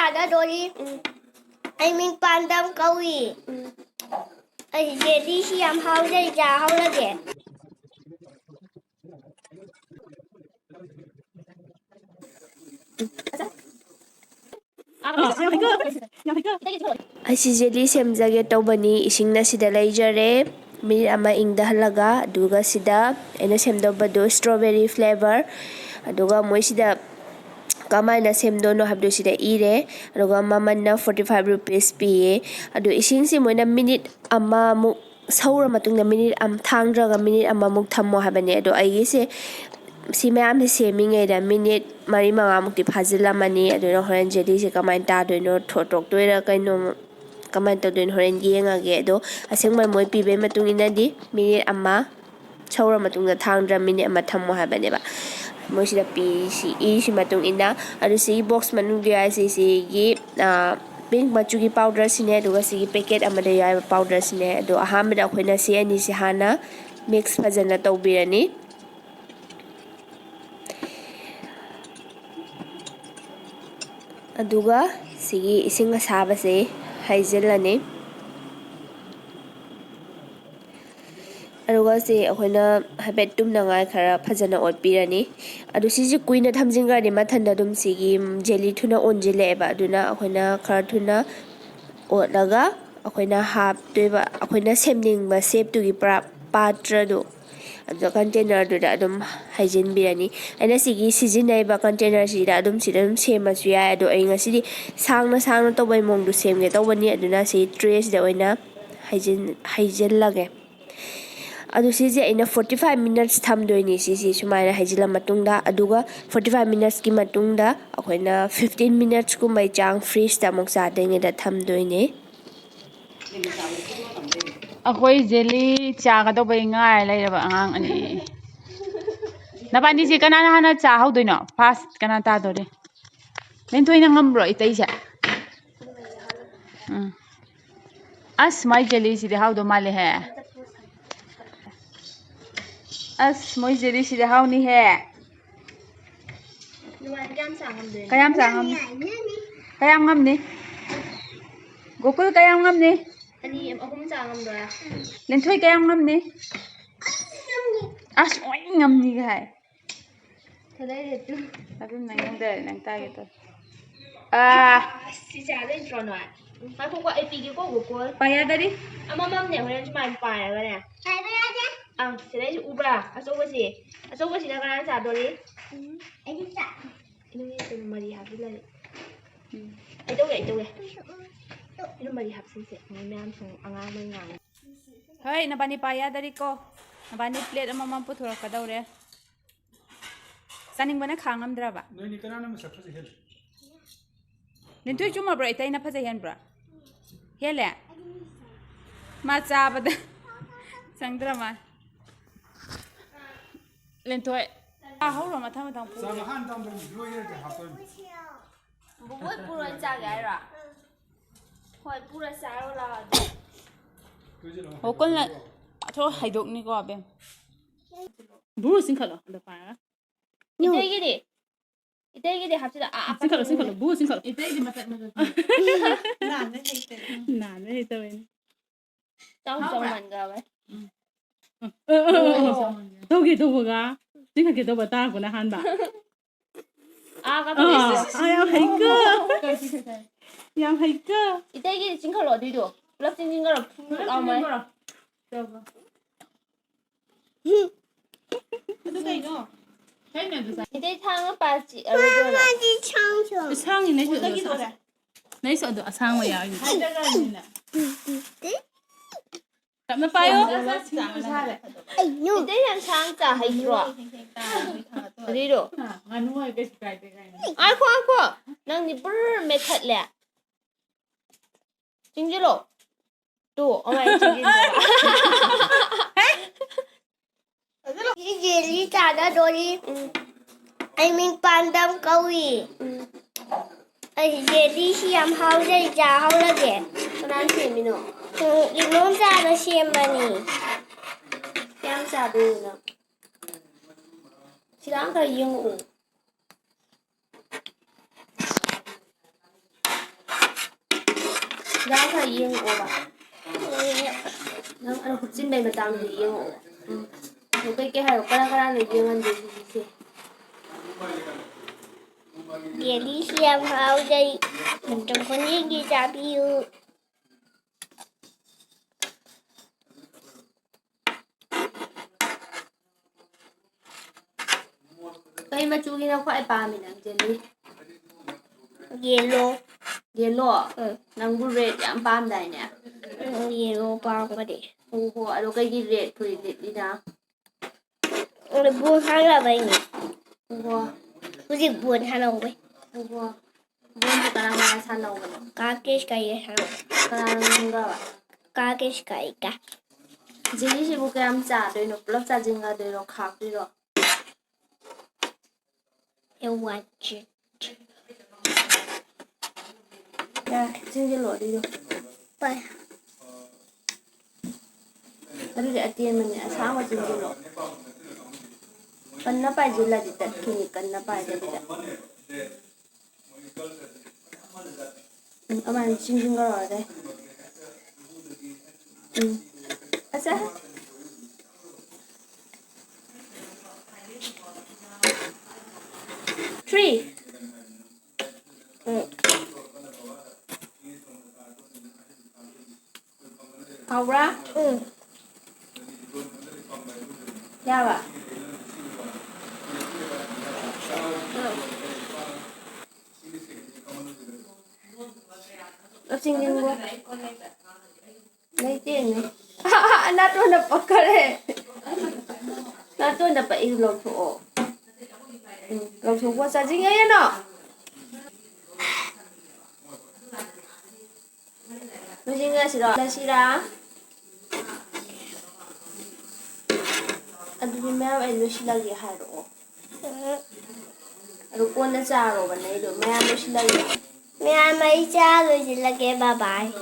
chả đó đi anh mình pan đam câu gì anh về đi xem hao đây chả hao là gì ai si jelly semjage tobani isingna sida leijare minute ama ingda halaga aduga sida ena semdobado strawberry flavor aduga moi sida kamaina semdono habdo sida ire aduga mamanna 45 rupees piye adu ising si moina minute ama mu saura matungna minute am thangdraga minute ama muk thammo habane adu ai se si ma'am se semingayda minute mari mangamukti phajilamani aduna horen jelly se kamain ta doino thotok toira kaino kamain ta doin horen yengage ado asengmai moi pibe matung inadi minute ama saura matungda thangdra minute ama thammo habane ba moi sida pi si e si matung ina adu si box manung dia si gi pink machugi powder sine aduga si packet amada yai powder sine ado ahamada khoina si ani si hana mix phajana tawbirani aduga sigi ising asaba se haijelani aduga se akhona habet tumna ngai khara phajana otpirani adu siji kuina thamjinga ni mathanda dum sigi jelly thuna onjile ba aduna akhona khara thuna otlaga akhona hap toiba akhona semning ba shape tu gi patra do adu container do da adum hygiene birani aina sigi sijinai ba container sida adum semasu ya adu ai ngasi sangna to bai mong du semge to bani aduna si trace da oina hygiene lage adu siji aina 45 minutes thamdoini sisi sumaina hajila matungda aduga 45 minutes ki matungda akoina 15 minutes ku mai chang freeze ta moksa denge da thamdoine akoi jelly chaga do bai ngai lai ba angang ani nabani si kana hana cha haudoino fast kana ta dore len toina ngambro itai sa as mai jelly si de haudo male he as moi jelly si de hauni he kayam ngam ni gokul kayam ngam ni anh em cũng chả ngâm rồi à len thoi kayam ngam ni as oi ngam ni ga hai thế đây thì tôi adun nang de nang ta ge to si chả lên tròn rồi phải không có AP cái của cô paya dari mâm này hồi nãy chúng mình phải rồi nè thế đây là ubra à số cái gì là cái nào chả đồ đi anh đi chả ini tuh mà đi học cái này itu ini mà đi học sinh ngày mai em xuống ăn ăn mấy ngày hoi nabani paya dari ko nabani plate amam puthura ka daure saning bana khangam dra ba noi ni kana na masakha se hel len thoi chuma bra itai na phaja hen bra hele ma cha bada sangdra ma len thoi hau ma thang pu sa ma han dam dam loi re ha ton bố ơi pura cha gái rồi hỏi pura sa rồi là ho kon la tho haidok ni ko abem buru sing khalo da pa 이때 이게 합시다 sing khalo buru sing khalo itai di matat na ne hita wen trong mình rồi vậy togi to boga sing khake to bata ko na han ba cái tôi yang haika 이때 이게 진컬 어디도 블럭 진진 거로 나오면 이때 상어 빠지 얼굴 상이 내 서 도 상어 야 Tạm payo. 이때 양 상자 하이로 어디로 Nganu ai best guy pe kai. 아이고 난 니불 메탈래 진지로 또 어머니 진지로 이제 리타다 도리 anh mình pan đam câu gì anh về đi xem hao đây chả hao là gì con ăn xem mình nữa đi nấu ra nó xem mà nè xem ra đi nữa chỉ đang cái dùng Đang phải yên ổn à? Đang ăn hút chín bày mà tăng thì yên ổn. Một cái hay cái này yên ăn gì gì. Delícia vào đây. Mình trong con đi đi ra biu. Cái mà chú nó phải ba mình ăn jelly. Yellow. Yellow. Nang bu red yang pam dai ne. Yellow bao cái đi. Oho, ado cái gì red pui red đi na. Người buồn hay là vậy nhỉ? Oho. Cái gì buồn hay là vậy? Oho. Buồn thì cái nào san đâu vậy? Cái gì hay là Cái nào nggak? cái cả. Jelly sih bukan am cha doi no, pelak cha jingga doi no khak doi no. Yêu watch it. Ya, jingga lo đi rồi. Bye. Tadi dia tiền mình sama jingga lo. Kan napa jila di tat kini kan napa jadi dah. Aman jingga lo deh. Asa? Three. Aura? Ya ba? Singin gua. Lấy tiền này. Nát luôn đập bọc cái nát luôn đập bậy lột thủ. Lột thủ qua sao chính ấy nó. Nó chính là gì đó là gì đó. Anh đi mẹ em nó chỉ là gì hay rồi. Rồi con nó ra rồi bên này rồi mẹ nó chỉ là gì. Mẹ mấy cha rồi chỉ là cái bye bye.